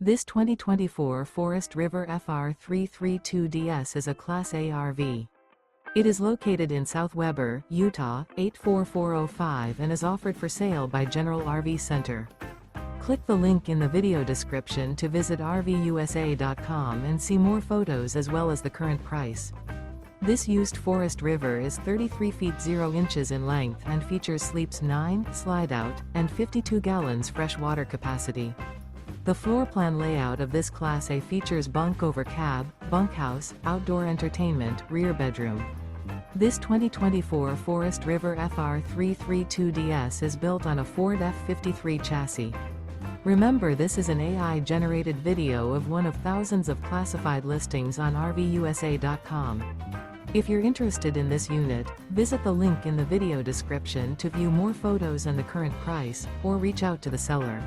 This 2024 Forest River FR3 32DS is a Class A RV. It is located in South Weber, Utah, 84405 and is offered for sale by General RV Center. Click the link in the video description to visit RVUSA.com and see more photos as well as the current price. This used Forest River is 33 feet 0 inches in length and features sleeps 9, Slideout, and 52 gallons fresh water capacity. The floor plan layout of this Class A features Bunk Over Cab, Bunkhouse, outdoor entertainment, rear bedroom. This 2024 Forest River FR3 32DS is built on a Ford F53 chassis. Remember, this is an AI-generated video of one of thousands of classified listings on RVUSA.com. If you're interested in this unit, visit the link in the video description to view more photos and the current price, or reach out to the seller.